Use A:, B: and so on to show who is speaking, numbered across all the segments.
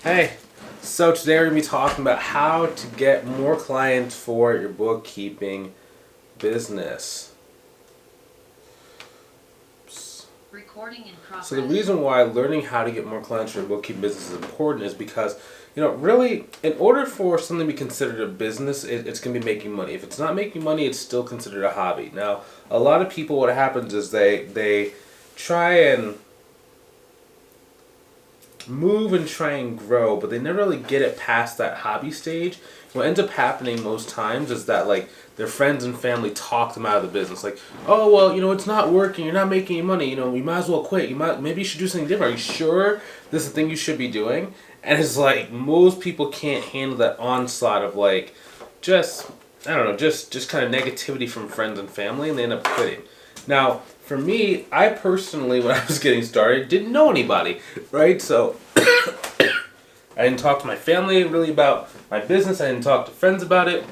A: Hey, so today we're going to be talking about how to get more clients for your bookkeeping business.
B: Recording in progress.
A: So the reason why learning how to get more clients for your bookkeeping business is important is because, really, in order for something to be considered a business, it's going to be making money. If it's not making money, it's still considered a hobby. Now, a lot of people, what happens is they try and move and try and grow, but they never really get it past that hobby stage. What ends up happening most times is that their friends and family talk them out of the business. Like, oh well, it's not working. You're not making any money. You might as well quit. Maybe you should do something different. Are you sure this is the thing you should be doing? And it's like most people can't handle that onslaught of just kind of negativity from friends and family, and they end up quitting. Now, for me, I personally, when I was getting started, didn't know anybody, right? So I didn't talk to my family really about my business. I didn't talk to friends about it,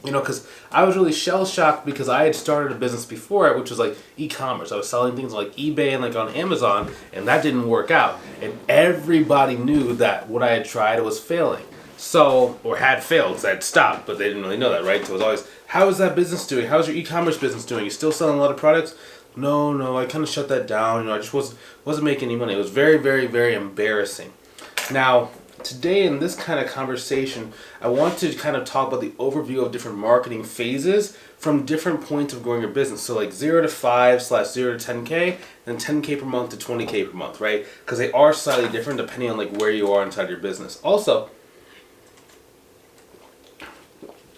A: because I was really shell-shocked because I had started a business before it, which was e-commerce. I was selling things on eBay and on Amazon, and that didn't work out. And everybody knew that what I had tried was failing. So, or had failed, so I had stopped, but they didn't really know that, right? So it was always, how is that business doing? How's your e-commerce business doing? You still selling a lot of products? No, I kind of shut that down. I just wasn't making any money. It was very, very, very embarrassing. Now, today in this kind of conversation, I want to kind of talk about the overview of different marketing phases from different points of growing your business. So 0 to 5 / 0 to 10K, and 10K per month to 20K per month, right? Because they are slightly different depending on where you are inside your business. Also,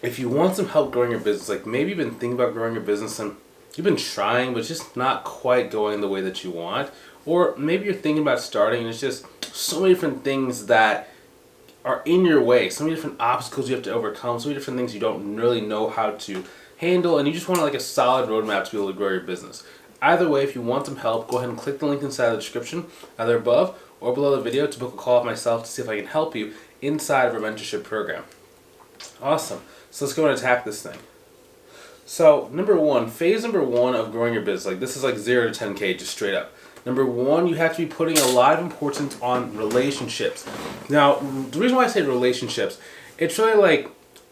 A: if you want some help growing your business, maybe you've been thinking about growing your business and you've been trying, but it's just not quite going the way that you want. Or maybe you're thinking about starting and it's just so many different things that are in your way. So many different obstacles you have to overcome. So many different things you don't really know how to handle. And you just want a solid roadmap to be able to grow your business. Either way, if you want some help, go ahead and click the link inside the description, either above or below the video, to book a call with myself to see if I can help you inside of our mentorship program. Awesome. So let's go and attack this thing. So, phase number one of growing your business, this is 0 to 10K, just straight up. Number one, you have to be putting a lot of importance on relationships. Now, the reason why I say relationships, it's really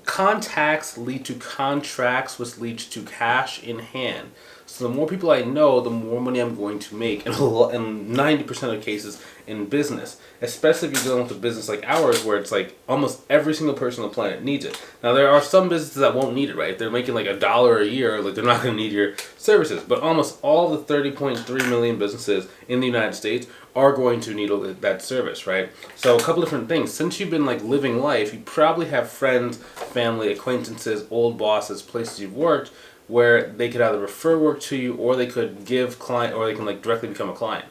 A: contacts lead to contracts, which leads to cash in hand. So the more people I know, the more money I'm going to make in 90% of cases in business. Especially if you're dealing with a business like ours where it's almost every single person on the planet needs it. Now there are some businesses that won't need it, right? If they're making $1 a year, they're not going to need your services. But almost all the 30.3 million businesses in the United States are going to need that service, right? So a couple different things. Since you've been living life, you probably have friends, family, acquaintances, old bosses, places you've worked where they could either refer work to you, or they could give client, or they can directly become a client.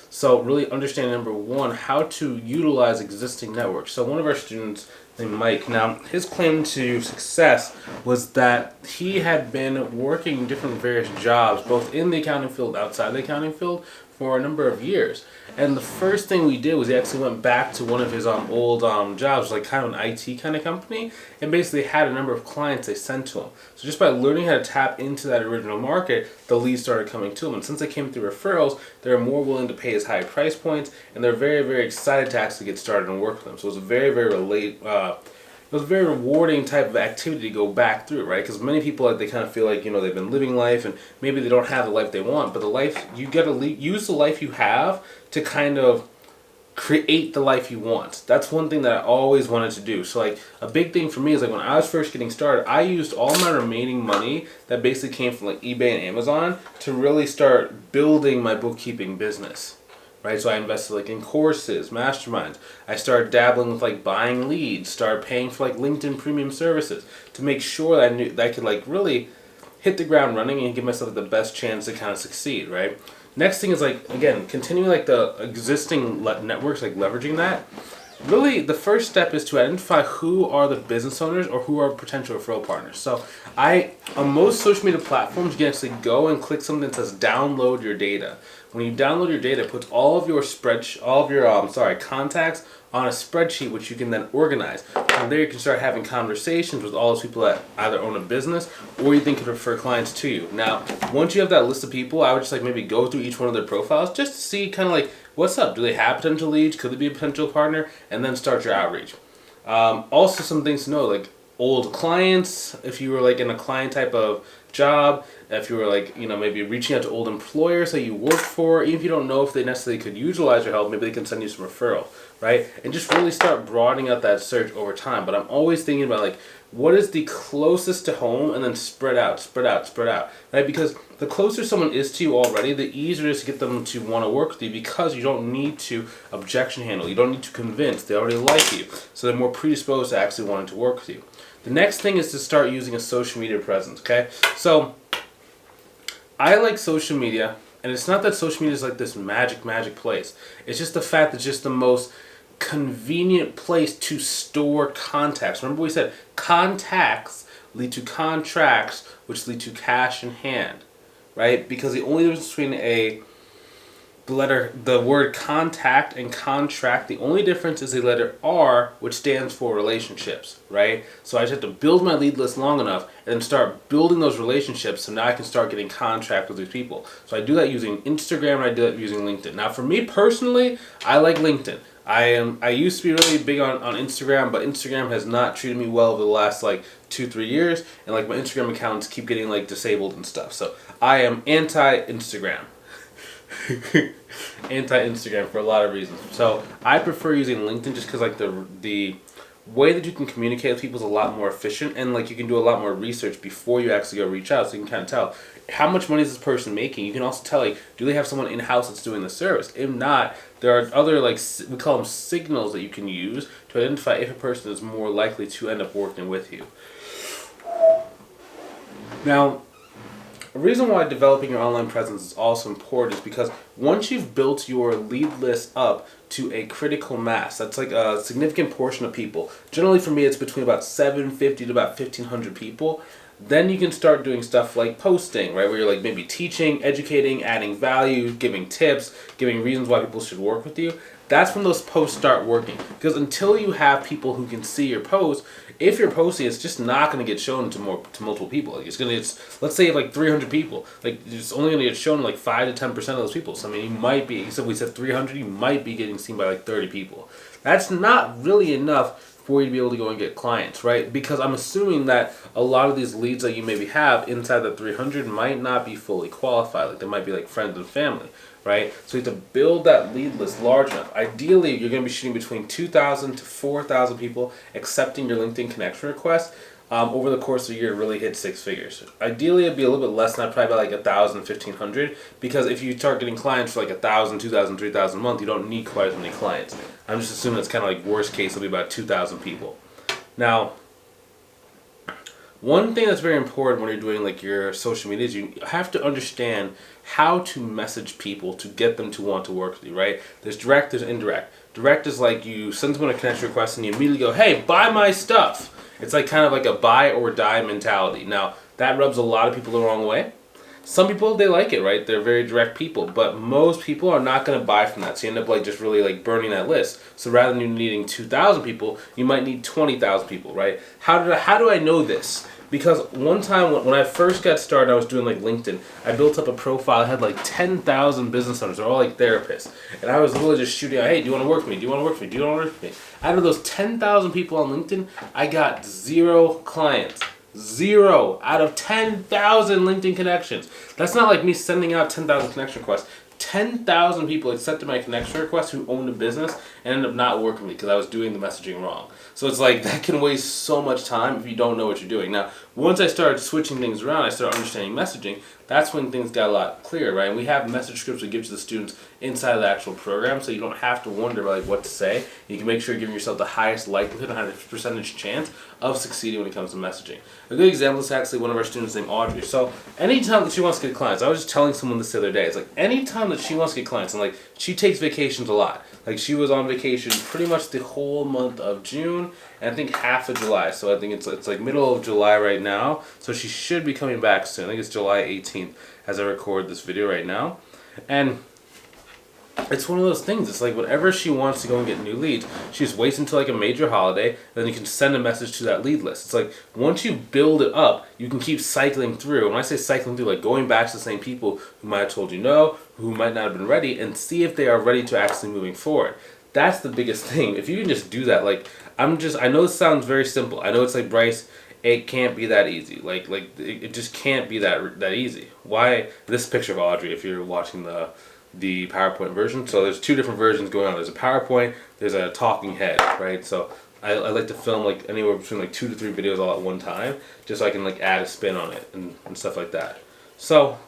A: So really understanding, number one, how to utilize existing networks. So one of our students named Mike, now his claim to success was that he had been working different various jobs, both in the accounting field, outside the accounting field, for a number of years. And the first thing we did was he actually went back to one of his old jobs, kind of an IT kind of company, and basically had a number of clients they sent to him. So just by learning how to tap into that original market, the leads started coming to him. And since they came through referrals, they're more willing to pay his high price points, and they're very, very excited to actually get started and work with them. So it was a very, very it was a very rewarding type of activity to go back through, right? Because many people, they kind of feel they've been living life and maybe they don't have the life they want. But the life, you got to use the life you have to kind of create the life you want. That's one thing that I always wanted to do. So a big thing for me is when I was first getting started, I used all my remaining money that basically came from eBay and Amazon to really start building my bookkeeping business. Right, so I invested in courses, masterminds. I started dabbling with buying leads, started paying for LinkedIn premium services to make sure that I knew that I could really hit the ground running and give myself the best chance to kind of succeed, right? Next thing is again, continuing the existing networks, leveraging that. Really, the first step is to identify who are the business owners or who are potential referral partners. So on most social media platforms, you can actually go and click something that says download your data. When you download your data, it puts all of your contacts on a spreadsheet, which you can then organize. From there, you can start having conversations with all those people that either own a business or you think could refer clients to you. Now, once you have that list of people, I would just maybe go through each one of their profiles just to see kind of what's up? Do they have potential leads? Could they be a potential partner? And then start your outreach. Also, some things to know, like old clients, if you were like in a client type of job, if you were like, maybe reaching out to old employers that you work for, even if you don't know if they necessarily could utilize your help, maybe they can send you some referral, right? And just really start broadening out that search over time. But I'm always thinking about like, what is the closest to home, and then spread out, right? Because the closer someone is to you already, the easier it is to get them to want to work with you, because you don't need to objection handle. You don't need to convince. They already like you. So they're more predisposed to actually wanting to work with you. The next thing is to start using a social media presence, okay? So I like social media, and it's not that social media is like this magic place. It's just the fact that it's just the most convenient place to store contacts. Remember we said contacts lead to contracts, which lead to cash in hand, right? Because the only difference between the word contact and contract, the only difference is the letter R, which stands for relationships, right? So I just have to build my lead list long enough and then start building those relationships, so now I can start getting contract with these people. So I do that using Instagram, and I do that using LinkedIn. Now for me personally, I like LinkedIn. I used to be really big on Instagram, but Instagram has not treated me well over the last like 2-3 years, and like my Instagram accounts keep getting like disabled and stuff. So I am anti-Instagram. Anti-Instagram for a lot of reasons. So I prefer using LinkedIn just because like the way that you can communicate with people is a lot more efficient, and like you can do a lot more research before you actually go reach out, so you can kind of tell how much money is this person making. You can also tell like, do they have someone in-house that's doing the service? If not, there are other like we call them signals that you can use to identify if a person is more likely to end up working with you. Now, the reason why developing your online presence is also important is because once you've built your lead list up to a critical mass, that's like a significant portion of people. Generally for me, it's between about 750 to about 1,500 people. Then you can start doing stuff like posting, right? Where you're like maybe teaching, educating, adding value, giving tips, giving reasons why people should work with you. That's when those posts start working. Because until you have people who can see your post, if you're posting, it's just not going to get shown to multiple people. Like let's say you have like 300 people, like it's only going to get shown to like 5 to 10% of those people. So I mean, you might be, so we said 300, you might be getting seen by like 30 people. That's not really enough for you to be able to go and get clients, right? Because I'm assuming that a lot of these leads that you maybe have inside the 300 might not be fully qualified. Like they might be like friends and family, right? So you have to build that lead list large enough. Ideally, you're going to be shooting between 2,000 to 4,000 people accepting your LinkedIn connection request over the course of a year to really hit 6 figures. Ideally, it'd be a little bit less than that, probably about like 1,000, 1,500, because if you start getting clients for like 1,000, 2,000, 3,000 a month, you don't need quite as many clients. I'm just assuming that's kind of like worst case, it'll be about 2,000 people. Now, one thing that's very important when you're doing like your social media is you have to understand how to message people to get them to want to work with you, right? There's direct, there's indirect. Direct is like you send someone a connection request and you immediately go, hey, buy my stuff. It's like kind of like a buy or die mentality. Now, that rubs a lot of people the wrong way. Some people, they like it, right? They're very direct people, but most people are not going to buy from that. So you end up like just really like burning that list. So rather than you needing 2,000 people, you might need 20,000 people, right? How do I know this? Because one time when I first got started, I was doing like LinkedIn. I built up a profile. I had like 10,000 business owners. They're all like therapists. And I was really just shooting out, hey, do you want to work with me? Do you want to work with me? Do you want to work with me? Out of those 10,000 people on LinkedIn, I got 0 clients. 0 out of 10,000 LinkedIn connections. That's not like me sending out 10,000 connection requests. 10,000 people accepted my connection request who owned a business and ended up not working with me because I was doing the messaging wrong. So it's like that can waste so much time if you don't know what you're doing. Now, once I started switching things around, I started understanding messaging. That's when things got a lot clearer, right? And we have message scripts we give to the students inside of the actual program, so you don't have to wonder about like what to say. You can make sure you're giving yourself the highest likelihood and highest percentage chance of succeeding when it comes to messaging. A good example is actually one of our students named Audrey. So anytime that she wants to get clients, I was just telling someone this the other day, it's like anytime that she wants to get clients, and like she takes vacations a lot. Like she was on vacation pretty much the whole month of June and I think half of July. So I think it's like middle of July right now. So she should be coming back soon. I think it's July 18th as I record this video right now. And it's one of those things. It's like whenever she wants to go and get new leads, she just waits until like a major holiday, and then you can send a message to that lead list. It's like once you build it up, you can keep cycling through. When I say cycling through, like going back to the same people who might have told you no, who might not have been ready, and see if they are ready to actually moving forward. That's the biggest thing. If you can just do that, like I know this sounds very simple. I know it's like, Bryce, it can't be that easy. Like it just can't be that easy. Why this picture of Audrey? If you're watching the PowerPoint version. So there's two different versions going on. There's a PowerPoint, there's a talking head, right? So I like to film like anywhere between like 2 to 3 videos all at one time, just so I can like add a spin on it and stuff like that. So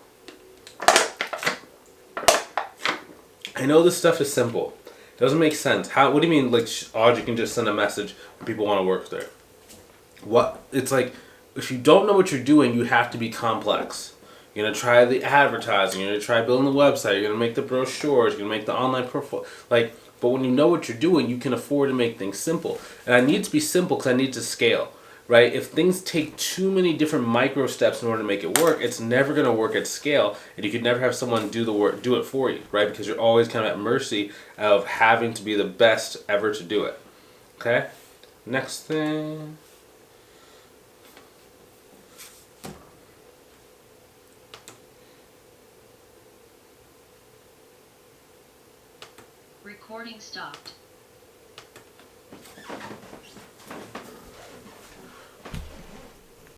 A: I know this stuff is simple. It doesn't make sense. What do you mean like Audrey can just send a message when people want to work there? What? It's like if you don't know what you're doing, you have to be complex. You're going to try the advertising, you're going to try building the website, you're going to make the brochures, you're going to make the online profile. But when you know what you're doing, you can afford to make things simple. And I need to be simple because I need to scale, right? If things take too many different micro steps in order to make it work, it's never going to work at scale, and you could never have someone do the work, do it for you, right? Because you're always kind of at mercy of having to be the best ever to do it. Okay? Next thing.
B: Recording stopped.